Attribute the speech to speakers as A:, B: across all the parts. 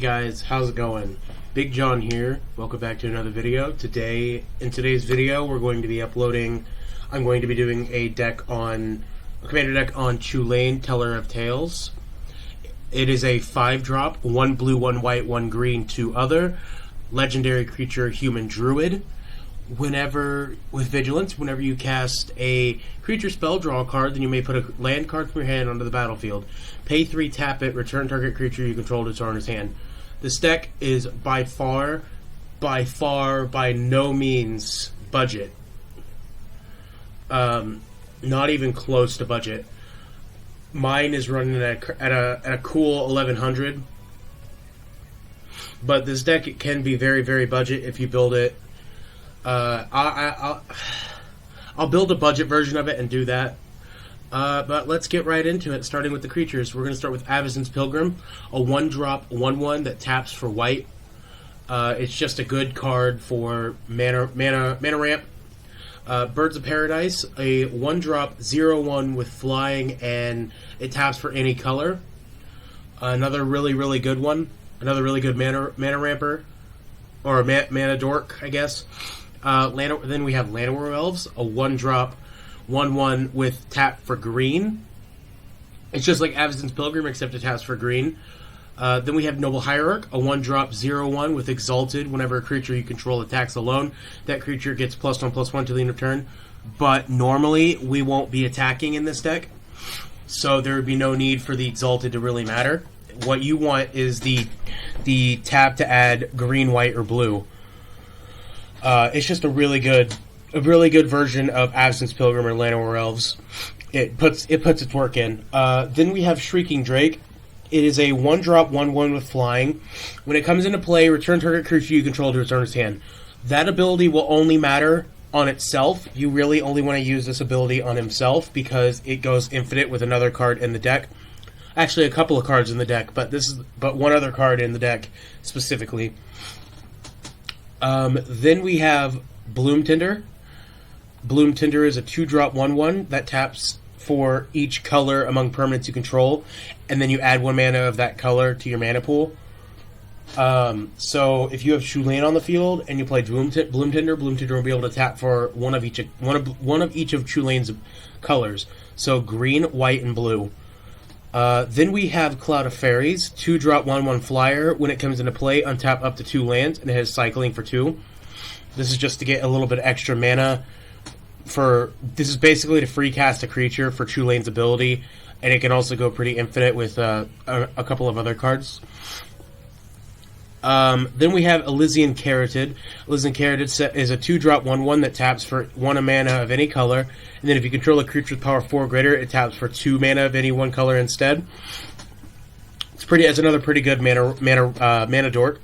A: guys, how's it going? Big John here. Welcome back to another video. In today's video, I'm going to be doing a commander deck on Chulane, Teller of Tales. It is a 5-drop, 1 blue, 1 white, 1 green, 2 other. Legendary creature, human druid. With vigilance, whenever you cast a creature spell, draw a card, then you may put a land card from your hand onto the battlefield. Pay 3, tap it, return target creature you control to its owner's hand. This deck is by no means budget. Not even close to budget. Mine is running at a cool 1100. But this deck, it can be very, very budget if you build it. I'll build a budget version of it and do that. But let's get right into it, starting with the creatures. We're going to start with Avacyn's Pilgrim, a 1-drop, 1/1 that taps for white. It's just a good card for mana ramp. Birds of Paradise, a 1-drop, 0/1 with flying, and it taps for any color. Another really, really good one. Another really good mana ramper, or mana dork, I guess. Then we have Llanowar Elves, a 1-drop, 1/1 with tap for green. It's just like Avacyn's Pilgrim, except it taps for green. Then we have Noble Hierarch, a 1-drop, 0/1 with Exalted. Whenever a creature you control attacks alone, that creature gets +1/+1 to the end of turn. But normally, we won't be attacking in this deck, so there would be no need for the Exalted to really matter. What you want is the tap to add green, white, or blue. It's just a really good version of Avacyn's Pilgrim or Llanowar Elves. It puts its work in. Then we have Shrieking Drake. It is a 1-drop, 1/1 with flying. When it comes into play, return target creature you control to its owner's hand. That ability will only matter on itself. You really only want to use this ability on himself because it goes infinite with another card in the deck. Actually, a couple of cards in the deck, but one other card in the deck specifically. Then we have Bloom Tinder. Bloom Tinder is a 2-drop, 1/1 that taps for each color among permanents you control, and then you add 1 mana of that color to your mana pool. So if you have Chulane on the field and you play Bloom Tinder will be able to tap for one of each of Chulane's colors. So green, white, and blue. Then we have Cloud of Fairies, 2-drop, 1/1 flyer. When it comes into play, untap up to 2 lands, and it has cycling for 2. This is just to get a little bit extra mana. This is basically to free cast a creature for Chulane's ability, and it can also go pretty infinite with a couple of other cards. Then we have Elysian Carotid. Elysian Carotid is a 2-drop, 1/1 that taps for 1 mana of any color, and then if you control a creature with power 4 or greater, it taps for 2 mana of any one color instead. It's another pretty good mana dork.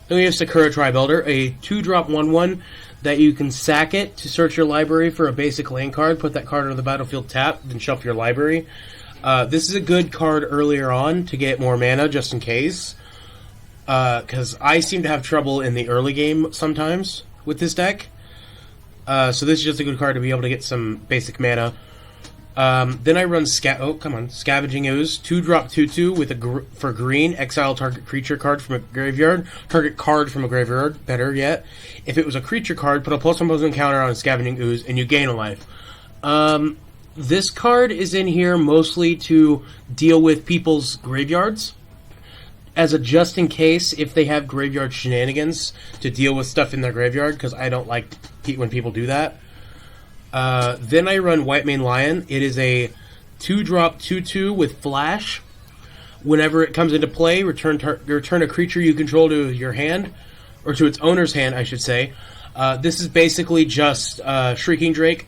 A: Then we have Sakura Tribe Elder, a 2-drop, 1/1 that you can sack it to search your library for a basic land card, put that card on the battlefield tapped, then shuffle your library. This is a good card earlier on to get more mana, just in case. Because I seem to have trouble in the early game sometimes with this deck. So this is just a good card to be able to get some basic mana. Then I run Scavenging Ooze, 2-drop, 2/2 with for green, exile target creature card from a graveyard. Target card from a graveyard, better yet. If it was a creature card, put a +1/+1 counter on a Scavenging Ooze, and you gain a life. This card is in here mostly to deal with people's graveyards, as a just in case if they have graveyard shenanigans to deal with stuff in their graveyard, because I don't like when people do that. Then I run White Mane Lion. It is a 2-drop, 2/2 with flash. Whenever it comes into play, return a creature you control to your hand, or to its owner's hand, I should say. This is basically just Shrieking Drake.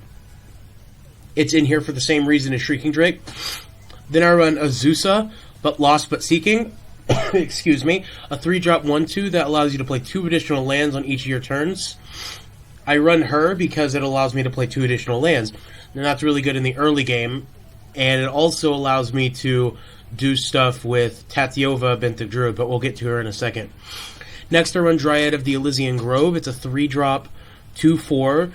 A: It's in here for the same reason as Shrieking Drake. Then I run Azusa, Lost But Seeking. Excuse me. A 3-drop, 1/2 that allows you to play 2 additional lands on each of your turns. I run her because it allows me to play 2 additional lands. And that's really good in the early game. And it also allows me to do stuff with Tatiova, Benthic Druid, but we'll get to her in a second. Next, I run Dryad of the Elysian Grove. It's a 3-drop, 2/4.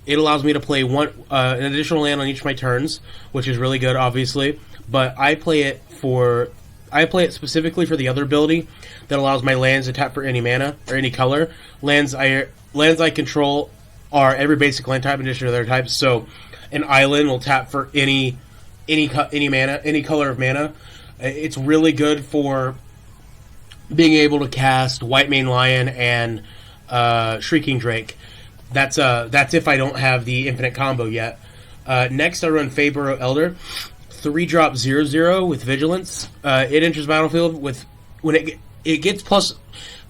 A: It allows me to play an additional land on each of my turns, which is really good, obviously. But I play it for I play it specifically for the other ability that allows my lands to tap for any mana or any color. Lands I control are every basic land type in addition to their types. So an island will tap for any mana, any color of mana. It's really good for being able to cast White Mane Lion and Shrieking Drake. That's if I don't have the infinite combo yet. Next, I run Feyburrow Elder, 3-drop 0/0 with Vigilance. It enters battlefield with when it gets plus.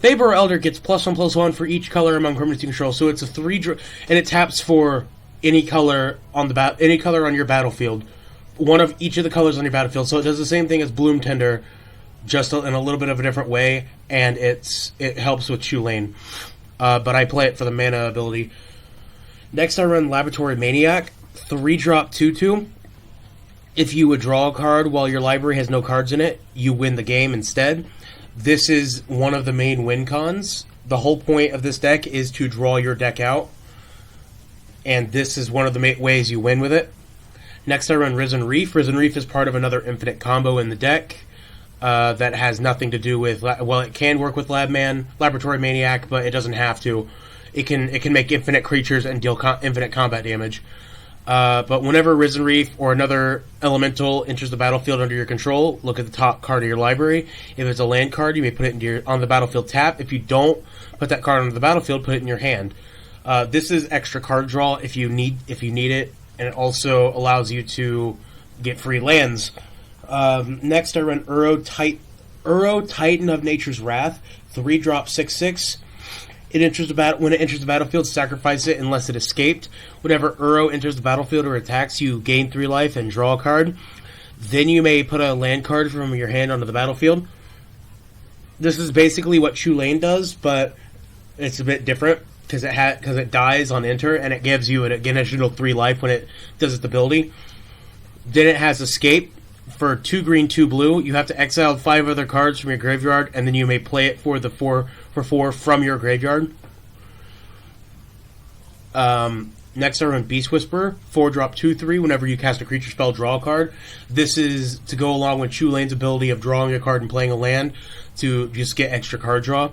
A: Feyburrow Elder gets +1/+1 for each color among permanents you control. So it's a 3-drop, and it taps for any color on your battlefield. One of each of the colors on your battlefield. So it does the same thing as Bloom Tender, just in a little bit of a different way, and it helps with Chulane. But I play it for the mana ability. Next, I run Laboratory Maniac, 3-drop 2/2. If you would draw a card while your library has no cards in it, you win the game instead. This is one of the main win cons. The whole point of this deck is to draw your deck out, and this is one of the ways you win with it. Next, I run Risen Reef. Risen Reef is part of another infinite combo in the deck that has nothing to do with... Well, it can work with Laboratory Maniac, but it doesn't have to. It can make infinite creatures and deal infinite combat damage. But whenever Risen Reef or another elemental enters the battlefield under your control, look at the top card of your library. If it's a land card, you may put it on the battlefield tap. If you don't put that card onto the battlefield, put it in your hand. This is extra card draw if you need it, and it also allows you to get free lands. Next, I run Uro Titan of Nature's Wrath, 3-drop 6/6. When it enters the battlefield, sacrifice it unless it escaped. Whenever Uro enters the battlefield or attacks, you gain 3 life and draw a card. Then you may put a land card from your hand onto the battlefield. This is basically what Chulane does, but it's a bit different because it dies on enter, and it gives you an additional 3 life when it does its ability. Then it has escape. For 2 green, 2 blue, you have to exile 5 other cards from your graveyard, and then you may play it for the 4 from your graveyard. Next, I run Beast Whisperer, 4-drop 2/3. Whenever you cast a creature spell, draw a card. This is to go along with Chulane's ability of drawing a card and playing a land to just get extra card draw.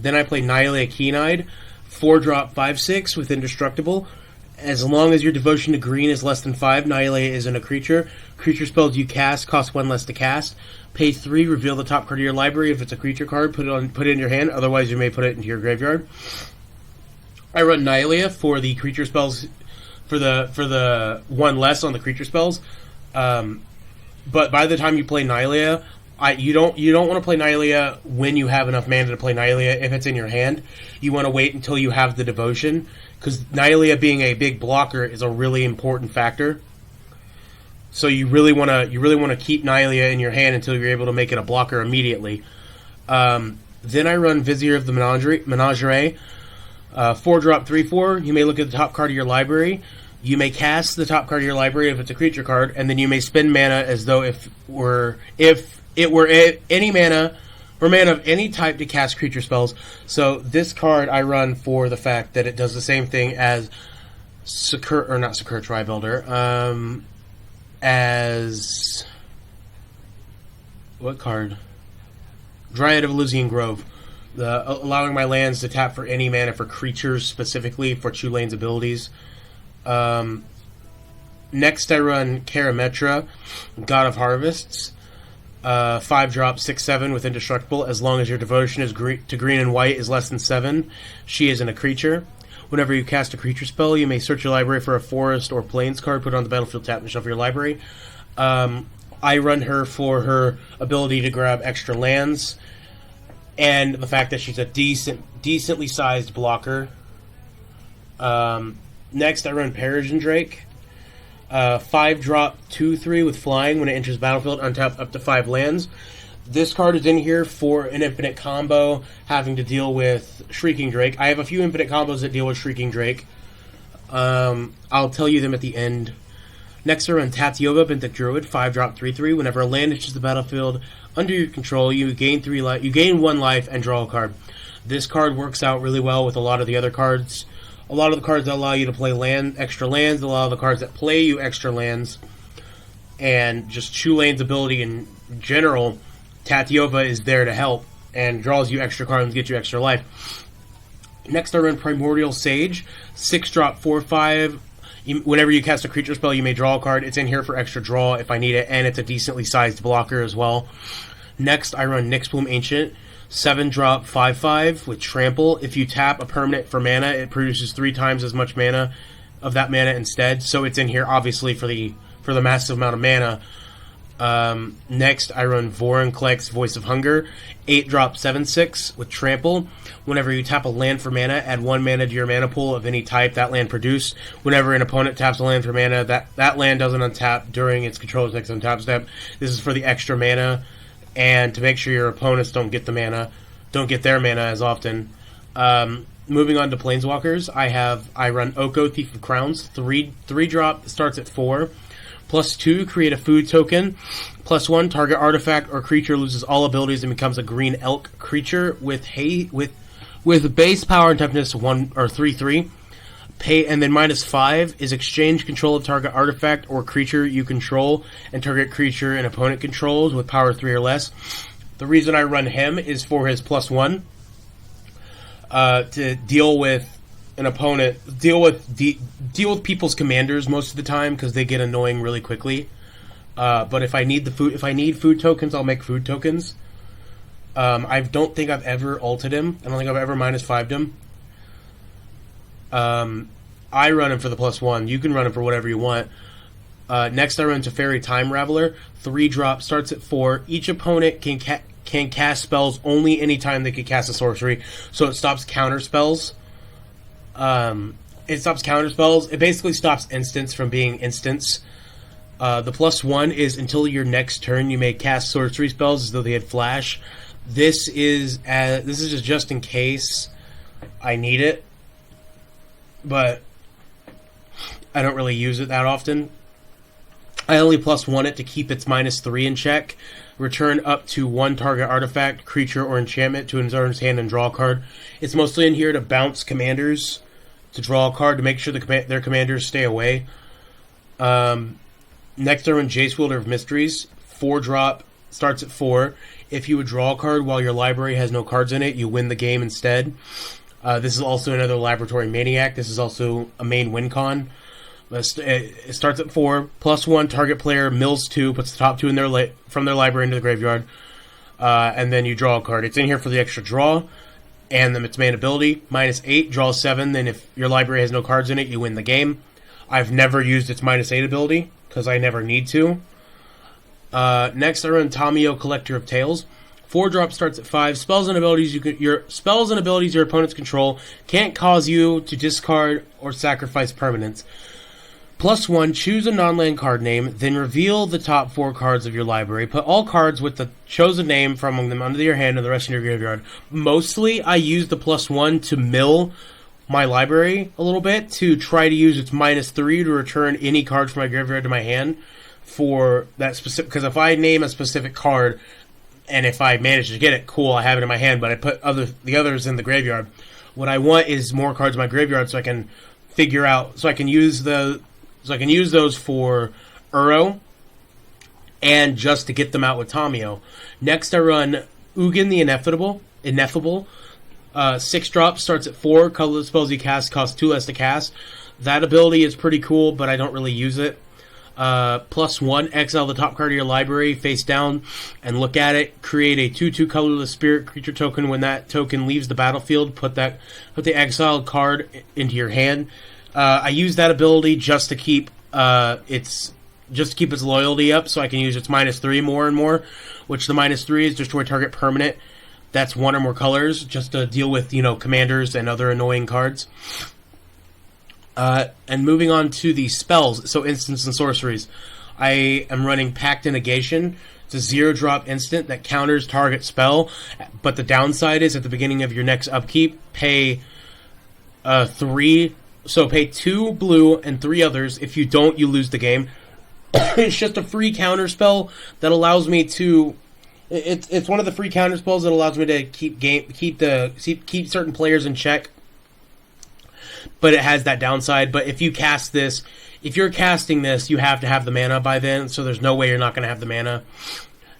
A: Then I play Nihilea Keen-Eyed, 4-drop 5/6 with Indestructible. As long as your devotion to green is less than 5, Nihilea isn't a creature. Creature spells you cast cost 1 less to cast. Pay 3, reveal the top card of your library. If it's a creature card, put it in your hand. Otherwise, you may put it into your graveyard. I run Nihilea for the creature spells, for the 1 less on the creature spells. But by the time you play Nihilea, you don't want to play Nihilea when you have enough mana to play Nihilea if it's in your hand. You want to wait until you have the devotion, because Nihilea being a big blocker is a really important factor. So you really want to keep Nihilea in your hand until you're able to make it a blocker immediately. Then I run Vizier of the Menagerie, 4-drop 3/4. You may look at the top card of your library. You may cast the top card of your library if it's a creature card, and then you may spend mana as though if it were any mana or mana of any type to cast creature spells. So this card I run for the fact that it does the same thing as not Sakura Tribe Elder. As what card? Dryad of Elysian Grove. Allowing my lands to tap for any mana for creatures, specifically for Chulane's abilities. Next I run Karametra, God of Harvests. 5-drop 6/7 with Indestructible. As long as your devotion is to green and white is less than 7, she isn't a creature. Whenever you cast a creature spell, you may search your library for a forest or plains card, put it on the battlefield, tap, and shuffle your library. I run her for her ability to grab extra lands, and the fact that she's a decently sized blocker. Next, I run Peregrine Drake. 5-drop 2/3 with flying. When it enters battlefield, untap up to 5 lands. This card is in here for an infinite combo having to deal with Shrieking Drake. I have a few infinite combos that deal with Shrieking Drake. I'll tell you them at the end. Next, I run Tatioga, Benthic Druid, 5-drop 3/3. Whenever a land enters the battlefield under your control, you gain 3 life. You gain 1 life and draw a card. This card works out really well with a lot of the other cards. A lot of the cards that allow you to play extra lands, a lot of the cards that play you extra lands, and just Chulane's ability in general Tatiova is there to help and draws you extra cards and gets you extra life. Next, I run Primordial Sage, 6-drop, 4/5. Whenever you cast a creature spell, you may draw a card. It's in here for extra draw if I need it, and it's a decently sized blocker as well. Next, I run Nyxbloom Ancient, 7-drop, 5/5 with Trample. If you tap a permanent for mana, it produces 3 times as much mana of that mana instead. So it's in here, obviously, for the massive amount of mana. Next, I run Vorinclex, Voice of Hunger, 8-drop, 7/6 with Trample. Whenever you tap a land for mana, add 1 mana to your mana pool of any type that land produced. Whenever an opponent taps a land for mana, that land doesn't untap during its controller's next untap step. This is for the extra mana, and to make sure your opponents don't get their mana as often. Moving on to Planeswalkers, I run Oko, Thief of Crowns, 3-drop, starts at 4. +2, create a food token. +1, target artifact or creature loses all abilities and becomes a green elk creature with base power and toughness 1 or 3/3. Pay, and then -5 is exchange control of target artifact or creature you control and target creature an opponent controls with power 3 or less. The reason I run him is for his +1 to deal with an opponent, deal with people's commanders most of the time because they get annoying really quickly. But if I need food tokens, I'll make food tokens. I don't think I've ever ulted him. I don't think I've ever -5'd him. I run him for the +1. You can run him for whatever you want. Next, I run Teferi Time Raveler. 3-drop, starts at 4. Each opponent can cast spells only anytime they can cast a sorcery, so it stops counter spells. It basically stops instants from being instants. The +1 is until your next turn you may cast sorcery spells as though they had flash. This is just in case I need it, but I don't really use it that often. I only +1 it to keep its -3 in check. Return up to 1 target artifact, creature, or enchantment to its owner's hand and draw a card. It's mostly in here to bounce commanders, to draw a card, to make sure their commanders stay away. Next, I run Jace Wielder of Mysteries. 4-drop, starts at 4. If you would draw a card while your library has no cards in it, you win the game instead. This is also another Laboratory Maniac. This is also a main win con. It starts at 4. +1, target player mills 2, puts the top 2 from their library into the graveyard, and then you draw a card. It's in here for the extra draw, and then its main ability. -8, draw 7, then if your library has no cards in it, you win the game. I've never used its -8 ability, because I never need to. Next, I run Tamio, Collector of Tales. 4-drop, starts at 5. Spells and abilities your opponents control can't cause you to discard or sacrifice permanents. +1, choose a non-land card name, then reveal the top 4 cards of your library. Put all cards with the chosen name from among them under your hand and the rest in your graveyard. Mostly, I use the +1 to mill my library a little bit, to try to use its -3 to return any card from my graveyard to my hand for that specific, because if I name a specific card, and if I manage to get it, cool, I have it in my hand, but I put the others in the graveyard. What I want is more cards in my graveyard so I can figure out, so I can use those for Uro, and just to get them out with Tamio. Next, I run Ugin the Ineffable. 6-drop, starts at 4. Colorless spells you cast cost 2 less to cast. That ability is pretty cool, but I don't really use it. +1, exile the top card of your library face down and look at it. Create a 2/2 colorless spirit creature token. When that token leaves the battlefield, put the exiled card into your hand. I use that ability just to keep its loyalty up, so I can use its -3 more and more. Which the -3 is destroy target permanent that's 1 or more colors, just to deal with commanders and other annoying cards. And moving on to the spells, so instants and sorceries. I am running Pact and Negation. It's a 0-drop instant that counters target spell, but the downside is at the beginning of your next upkeep, pay 3. So pay 2 blue and 3 others. If you don't, you lose the game. It's just a free counter spell that allows me to. It's one of the free counter spells that allows me to keep certain players in check. But it has that downside. But if you're casting this, you have to have the mana by then. So there's no way you're not going to have the mana.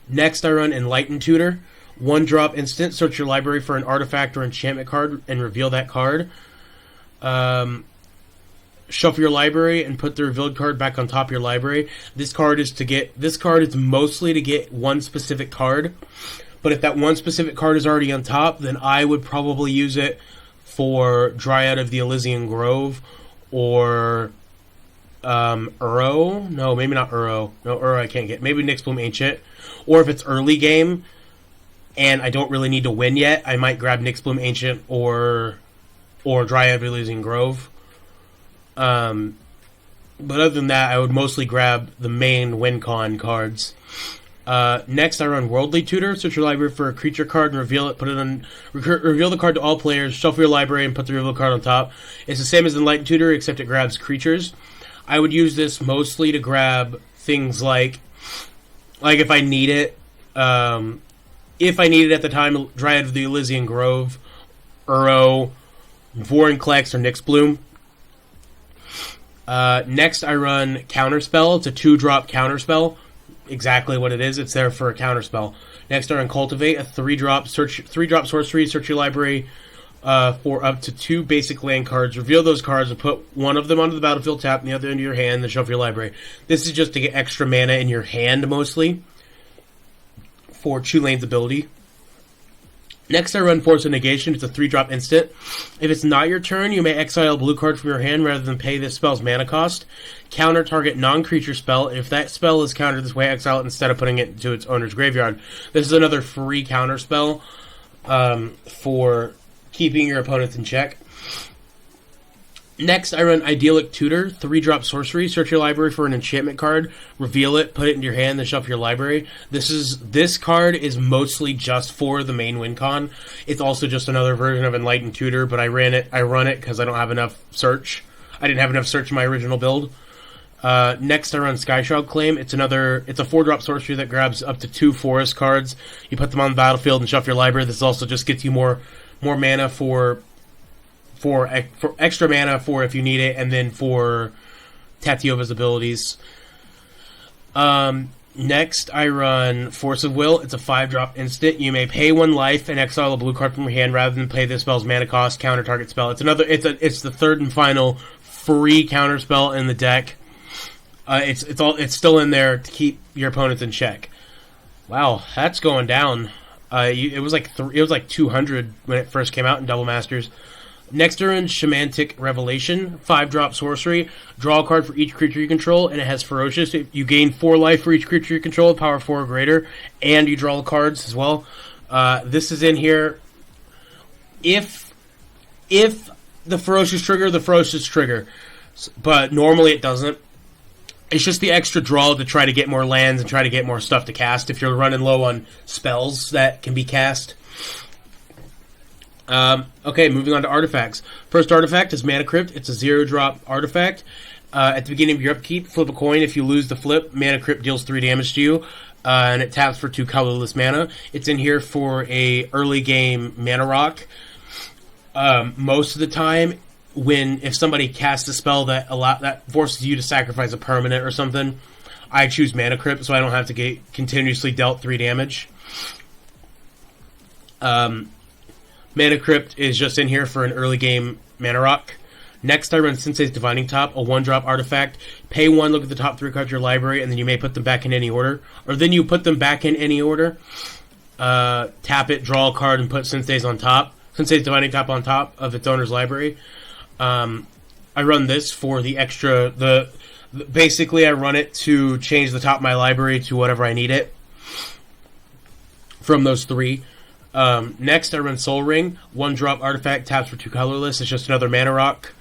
A: Next, I run Enlightened Tutor. 1-drop instant. Search your library for an artifact or enchantment card and reveal that card. Shuffle your library and put the revealed card back on top of your library. This card is mostly to get one specific card. But if that one specific card is already on top, then I would probably use it for Dryad of the Elysian Grove or Uro. No, maybe not Uro. No, Uro I can't get. Maybe Nyxbloom Ancient. Or if it's early game and I don't really need to win yet, I might grab Nyxbloom Ancient or Dryad of the Elysian Grove. But other than that, I would mostly grab the main WinCon cards. Next, I run Worldly Tutor. Search your library for a creature card and reveal it. Reveal the card to all players. Shuffle your library and put the reveal card on top. It's the same as Enlightened Tutor, except it grabs creatures. I would use this mostly to grab things like if I need it. If I need it at the time, Dryad of the Elysian Grove, Uro, Vorinclex, or Nyxbloom. Next, I run Counterspell. It's a 2-drop counterspell. Exactly what it is. It's there for a counterspell. Next, I run Cultivate, a 3-drop sorcery. Search your library for up to 2 basic land cards. Reveal those cards and put one of them onto the battlefield tap and the other into your hand, then shuffle your library. This is just to get extra mana in your hand, mostly, for Chulane's ability. Next, I run Force of Negation. It's a 3-drop instant. If it's not your turn, you may exile a blue card from your hand rather than pay this spell's mana cost. Counter target non-creature spell. If that spell is countered this way, exile it instead of putting it into its owner's graveyard. This is another free counter spell for keeping your opponents in check. Next, I run Idyllic Tutor, 3-drop sorcery. Search your library for an enchantment card, reveal it, put it into your hand, then shuffle your library. This card is mostly just for the main WinCon. It's also just another version of Enlightened Tutor, but I run it because I don't have enough search. I didn't have enough search in my original build. Next, I run Skyshroud Claim. It's a 4-drop sorcery that grabs up to 2 forest cards. You put them on the battlefield and shuffle your library. This also just gets you more mana for extra mana for if you need it, and then for Tatiova's abilities. Next, I run Force of Will. It's a 5-drop instant. You may pay 1 life and exile a blue card from your hand rather than pay this spell's mana cost, counter target spell. It's the third and final free counter spell in the deck. It's still in there to keep your opponents in check. Wow, that's going down. It was like 200 when it first came out in Double Masters. Next, are in Shamantic Revelation, 5-drop sorcery. Draw a card for each creature you control, and it has Ferocious. You gain 4 life for each creature you control, power 4 or greater, and you draw cards as well. This is in here. If the Ferocious trigger, but normally it doesn't. It's just the extra draw to try to get more lands and try to get more stuff to cast if you're running low on spells that can be cast. Okay, moving on to artifacts. First artifact is Mana Crypt. It's a 0-drop artifact. At the beginning of your upkeep, flip a coin. If you lose the flip, Mana Crypt deals 3 damage to you, and it taps for 2 colorless mana. It's in here for a early game mana rock. Most of the time, if somebody casts a spell that forces you to sacrifice a permanent or something, I choose Mana Crypt so I don't have to get continuously dealt 3 damage. Mana Crypt is just in here for an early game mana rock. Next, I run Sensei's Divining Top, a 1-drop artifact. Pay 1, look at the top 3 cards of your library, and then you may put them back in any order. Tap it, draw a card, and put Sensei's Divining Top on top of its owner's library. I run this for the extra... Basically, I run it to change the top of my library to whatever I need it from those 3. Next, I run Soul Ring, 1-drop artifact, taps for 2 colorless. It's just another mana rock.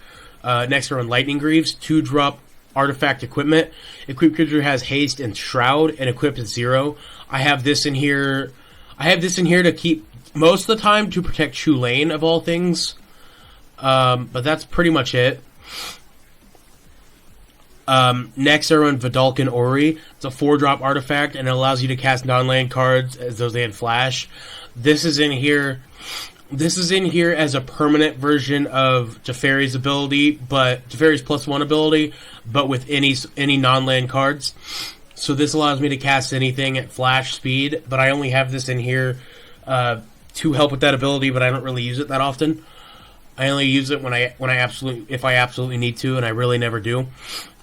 A: Next, I run Lightning Greaves, 2-drop artifact equipment. Equipped creature has haste and shroud, and equipped is 0. I have this in here to keep most of the time to protect Chulane of all things. But that's pretty much it. Next, I run Vidalcan Ori. It's a 4-drop artifact, and it allows you to cast non-land cards as though they had flash. This is in here as a permanent version of Teferi's ability, but Teferi's +1 ability, but with any non-land cards. So this allows me to cast anything at flash speed, but I only have this in here to help with that ability, but I don't really use it that often. I only use it if I absolutely need to, and I really never do.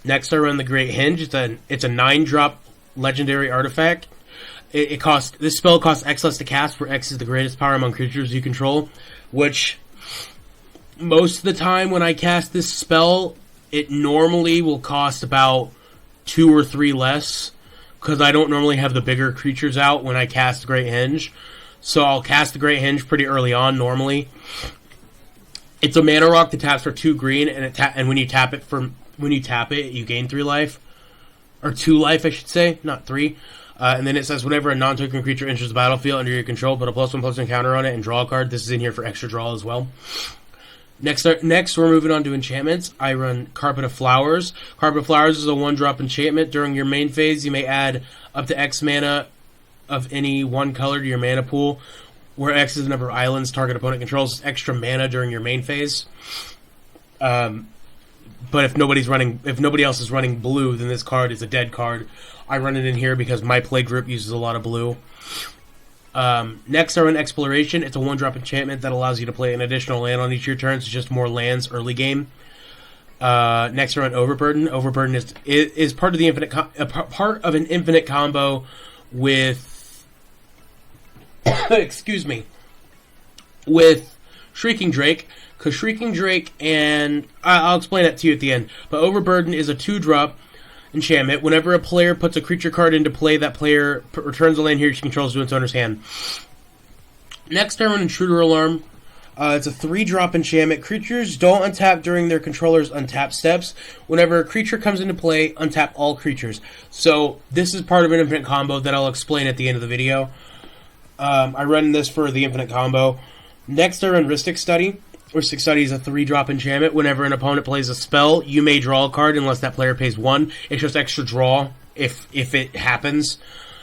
A: Next, I run the Great Hinge. It's a 9-drop legendary artifact. This spell costs X less to cast, where X is the greatest power among creatures you control, which most of the time when I cast this spell, it normally will cost about 2 or 3 less, because I don't normally have the bigger creatures out when I cast the Great Hinge. So I'll cast the Great Hinge pretty early on normally. It's a mana rock that taps for 2 green, and when you tap it, you gain 3 life. Or 2 life, I should say, not 3. And then it says, whenever a non-token creature enters the battlefield under your control, put a +1/+1 counter on it and draw a card. This is in here for extra draw as well. Next, we're moving on to enchantments. I run Carpet of Flowers. Carpet of Flowers is a 1-drop enchantment. During your main phase, you may add up to X mana of any one color to your mana pool, where X is the number of islands target opponent controls. Extra mana during your main phase. But if nobody else is running blue, then this card is a dead card. I run it in here because my play group uses a lot of blue. Next, I run Exploration. It's a 1-drop enchantment that allows you to play an additional land on each of your turns. It's just more lands early game. Next, I run Overburden. Overburden is part of the part of an infinite combo with excuse me, with Shrieking Drake. Because Shrieking Drake and I'll explain that to you at the end. But Overburden is a 2-drop enchantment. Whenever a player puts a creature card into play, that player returns a land here she controls to its owner's hand. Next, I run Intruder Alarm. It's a 3-drop enchantment. Creatures don't untap during their controller's untap steps. Whenever a creature comes into play, untap all creatures. So this is part of an infinite combo that I'll explain at the end of the video. I run this for the infinite combo. Next, I run Rhystic Study. Rhystic Study is a 3-drop enchantment. Whenever an opponent plays a spell, you may draw a card unless that player pays 1. It's just extra draw if it happens.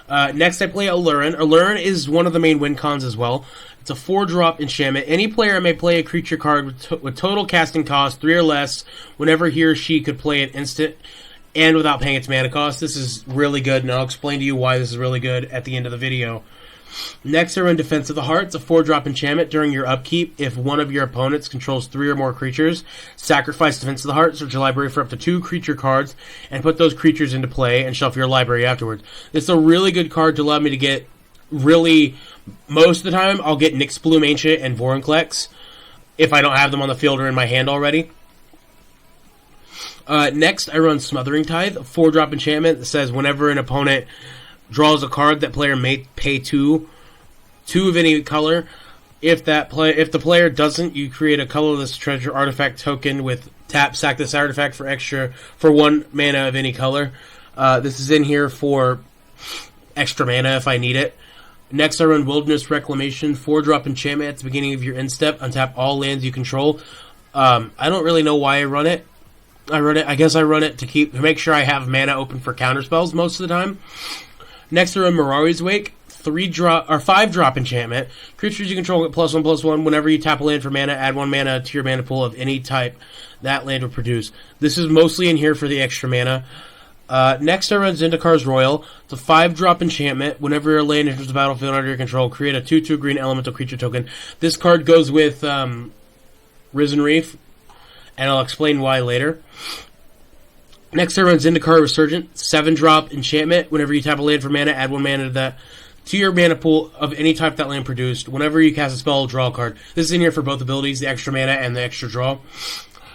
A: Next, I play Allurin. Allurin is one of the main win cons as well. It's a 4-drop enchantment. Any player may play a creature card with total casting cost 3 or less whenever he or she could play an instant and without paying its mana cost. This is really good, and I'll explain to you why this is really good at the end of the video. Next, I run Defense of the Heart. It's a 4-drop enchantment. During your upkeep, if one of your opponents controls 3 or more creatures, sacrifice Defense of the Heart, search your library for up to 2 creature cards, and put those creatures into play, and shuffle your library afterwards. It's a really good card to allow me to get most of the time, I'll get Nyxbloom Ancient and Vorinclex, if I don't have them on the field or in my hand already. Next, I run Smothering Tithe, a 4-drop enchantment that says whenever an opponent draws a card, that player may pay 2 of any color. If the player doesn't, you create a colorless treasure artifact token with sack this artifact for 1 mana of any color. This is in here for extra mana if I need it. Next, I run Wilderness Reclamation, 4-drop enchantment at the beginning of your end step. Untap all lands you control. I don't really know why I run it. I guess I run it to make sure I have mana open for counterspells most of the time. Next, I run Mirari's Wake, 5-drop enchantment. Creatures you control get +1/+1. Whenever you tap a land for mana, add 1 mana to your mana pool of any type that land will produce. This is mostly in here for the extra mana. Next, I run Zyndakar's Royal. It's a 5-drop enchantment. Whenever your land enters the battlefield under your control, create a 2/2 green elemental creature token. This card goes with Risen Reef, and I'll explain why later. Next, I run Zendikar Resurgent, 7-drop enchantment. Whenever you tap a land for mana, add 1 mana to your mana pool of any type that land produced. Whenever you cast a spell, draw a card. This is in here for both abilities, the extra mana and the extra draw.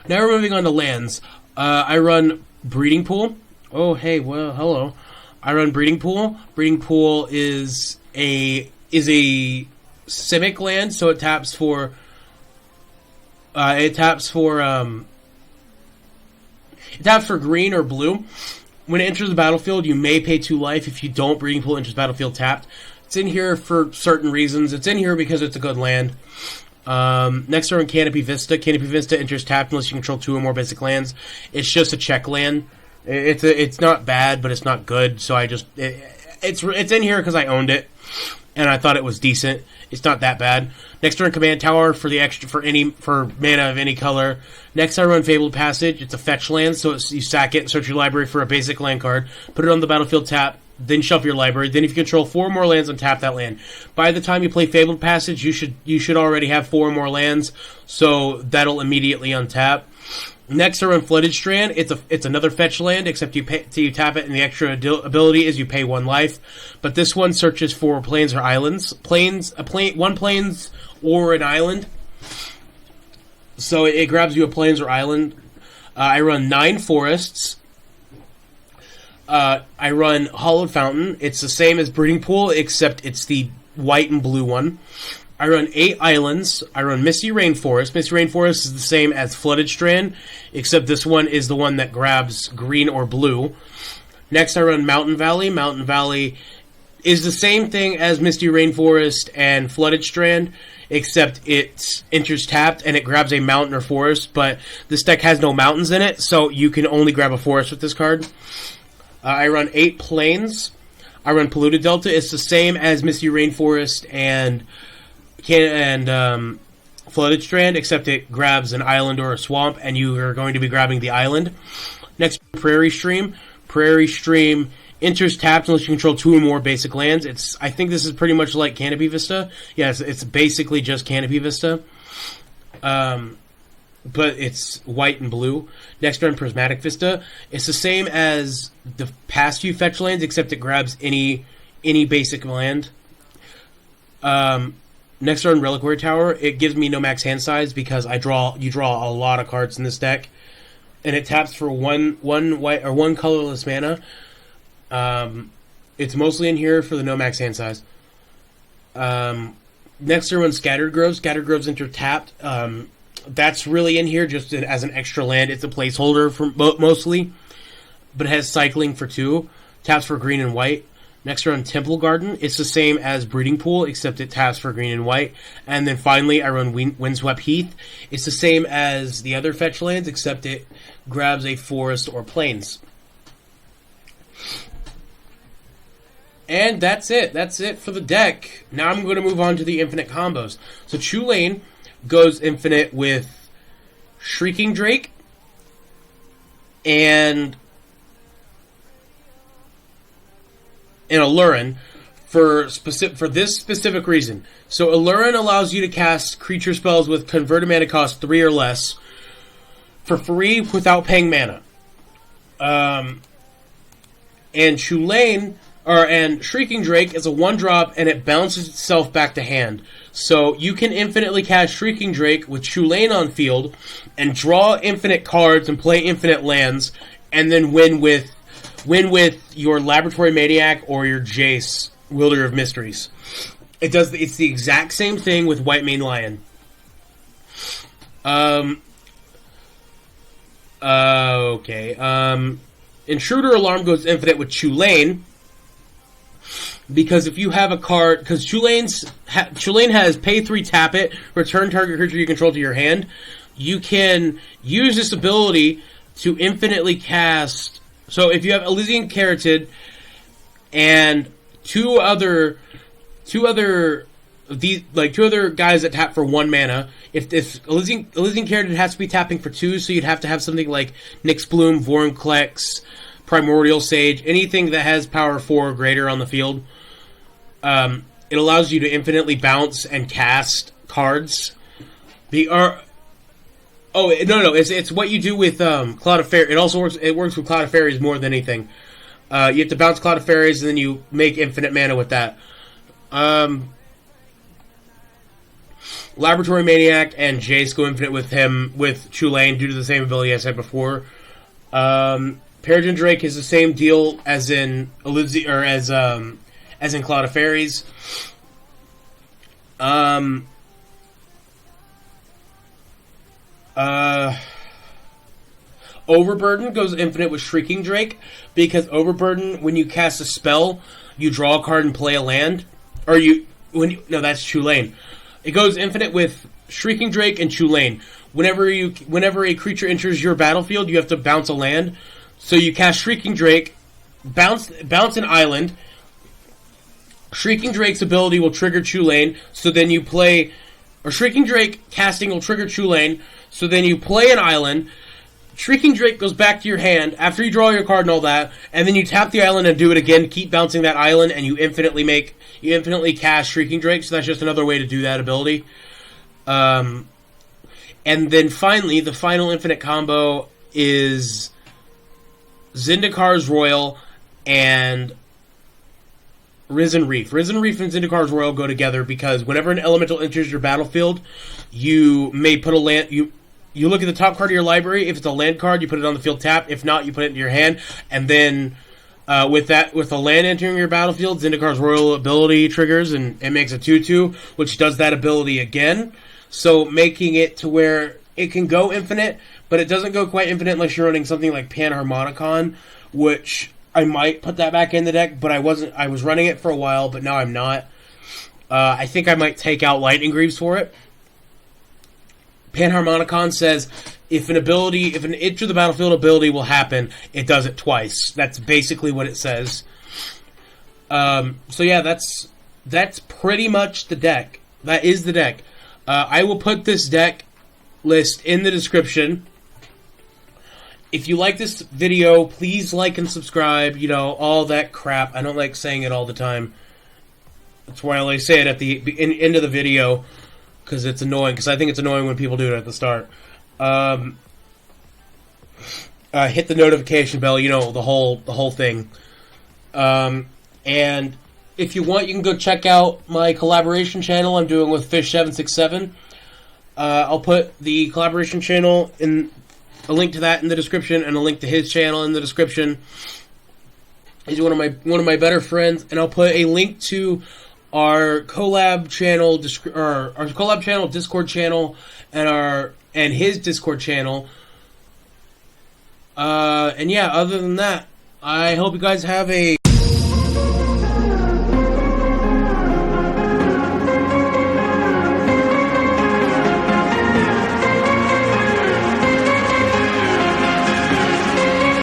A: Now we're moving on to lands. I run Breeding Pool. Oh, hey, well, hello. I run Breeding Pool. Breeding Pool is a Simic land, so it taps for green or blue. When it enters the battlefield, you may pay 2 life. If you don't, Breeding Pool enters battlefield tapped. It's in here for certain reasons. It's in here because it's a good land. Next, I run Canopy Vista. Canopy Vista enters tapped unless you control 2 or more basic lands. It's just a check land. It's not bad, but it's not good. So it's in here because I owned it. and I thought it was decent. It's not that bad. Next turn, Command Tower for mana of any color. Next, I run Fabled Passage. It's a fetch land, so you sack it, search your library for a basic land card, put it on the battlefield, tap, then shuffle your library. Then, if you control 4 more lands, untap that land. By the time you play Fabled Passage, you should already have 4 more lands, so that'll immediately untap. Next, I run Flooded Strand. It's another fetch land, except you tap it, and the extra ability is you pay 1 life. But this one searches for plains or islands. One plains or an island. So it grabs you a plains or island. I run 9 forests. I run Hollowed Fountain. It's the same as Breeding Pool, except it's the white and blue one. I run 8 islands. I run Misty Rainforest. Misty Rainforest is the same as Flooded Strand, except this one is the one that grabs green or blue. Next, I run Mountain Valley. Mountain Valley is the same thing as Misty Rainforest and Flooded Strand, except it enters tapped and it grabs a mountain or forest, but this deck has no mountains in it, so you can only grab a forest with this card. I run 8 plains. I run Polluted Delta. It's the same as Misty Rainforest and Flooded Strand, except it grabs an island or a swamp, and you are going to be grabbing the island. Next, Prairie Stream. Prairie Stream enters tapped unless you control 2 or more basic lands. I think this is pretty much like Canopy Vista. Yes, it's basically just Canopy Vista. But it's white and blue. Next turn, Prismatic Vista. It's the same as the past few fetch lands, except it grabs any basic land. Next turn, Reliquary Tower. It gives me no max hand size because you draw a lot of cards in this deck, and it taps for one white or 1 colorless mana. It's mostly in here for the no max hand size. Next turn, Scattered Groves. Scattered Groves enter tapped. That's really in here just as an extra land. It's a placeholder for mostly, but it has cycling for 2. Taps for green and white. Next run, Temple Garden. It's the same as Breeding Pool, except it taps for green and white. And then finally, I run Windswept Heath. It's the same as the other fetch lands, except it grabs a forest or plains. And that's it. That's it for the deck. Now I'm going to move on to the infinite combos. So Chulane goes infinite with Shrieking Drake and Allurin for this specific reason. So Allurin allows you to cast creature spells with converted mana cost 3 or less for free without paying mana. And Chulane and Shrieking Drake is a 1-drop and it bounces itself back to hand. So you can infinitely cast Shrieking Drake with Chulane on field and draw infinite cards and play infinite lands and then win with your Laboratory Maniac or your Jace, Wielder of Mysteries. It's the exact same thing with White Mane Lion. Okay. Intruder Alarm goes infinite with Chulane. Because if you have a card, because Chulane has pay 3, tap it, return target creature you control to your hand. You can use this ability to infinitely cast. So if you have Elysian Carotid and two other guys that tap for 1 mana, if Elysian Carotid has to be tapping for 2, so you'd have to have something like Nyx Bloom, Vorinclex, Primordial Sage, anything that has power 4 or greater on the field. It allows you to infinitely bounce and cast cards. It's what you do with Cloud of Fairies. It also works with Cloud of Fairies more than anything. You have to bounce Cloud of Fairies and then you make infinite mana with that. Laboratory Maniac and Jace go infinite with Chulane due to the same ability I said before. Peregrine Drake is the same deal as in as in Cloud of Fairies. Overburden goes infinite with Shrieking Drake because Overburden, when you cast a spell, you draw a card and play a land. That's Chulane. It goes infinite with Shrieking Drake and Chulane. Whenever a creature enters your battlefield, you have to bounce a land. So you cast Shrieking Drake, bounce an island, Shrieking Drake's ability will trigger Chulane, so then you play... Or Shrieking Drake casting will trigger Chulane, so then you play an island. Shrieking Drake goes back to your hand after you draw your card and all that, and then you tap the island and do it again, keep bouncing that island, and you infinitely cast Shrieking Drake, so that's just another way to do that ability. And then finally, the final infinite combo is Zyndakar's Royal and Risen Reef. Risen Reef and Zyndakar's Royal go together because whenever an elemental enters your battlefield, you may put a land... You look at the top card of your library. If it's a land card, you put it on the field tap. If not, you put it in your hand. And then with a land entering your battlefield, Zyndakar's Royal ability triggers, and it makes a 2/2, which does that ability again. So making it to where it can go infinite, but it doesn't go quite infinite unless you're running something like Panharmonicon, which I might put that back in the deck, but I wasn't. I was running it for a while, but now I'm not. I think I might take out Lightning Greaves for it. Panharmonicon says if an enter the battlefield ability will happen, it does it twice. That's basically what it says. So yeah, that's pretty much the deck. That is the deck. I will put this deck list in the description. If you like this video, please like and subscribe. You know, all that crap. I don't like saying it all the time. That's why I only say it at the end of the video. Because it's annoying. Because I think it's annoying when people do it at the start. Hit the notification bell. You know, the whole thing. And if you want, you can go check out my collaboration channel I'm doing with Fish767. I'll put the collaboration channel in a link to that in the description, and a link to his channel in the description. He's one of my better friends, and I'll put a link to our collab channel, our collab channel, Discord channel, and his Discord channel. And yeah, other than that, I hope you guys have a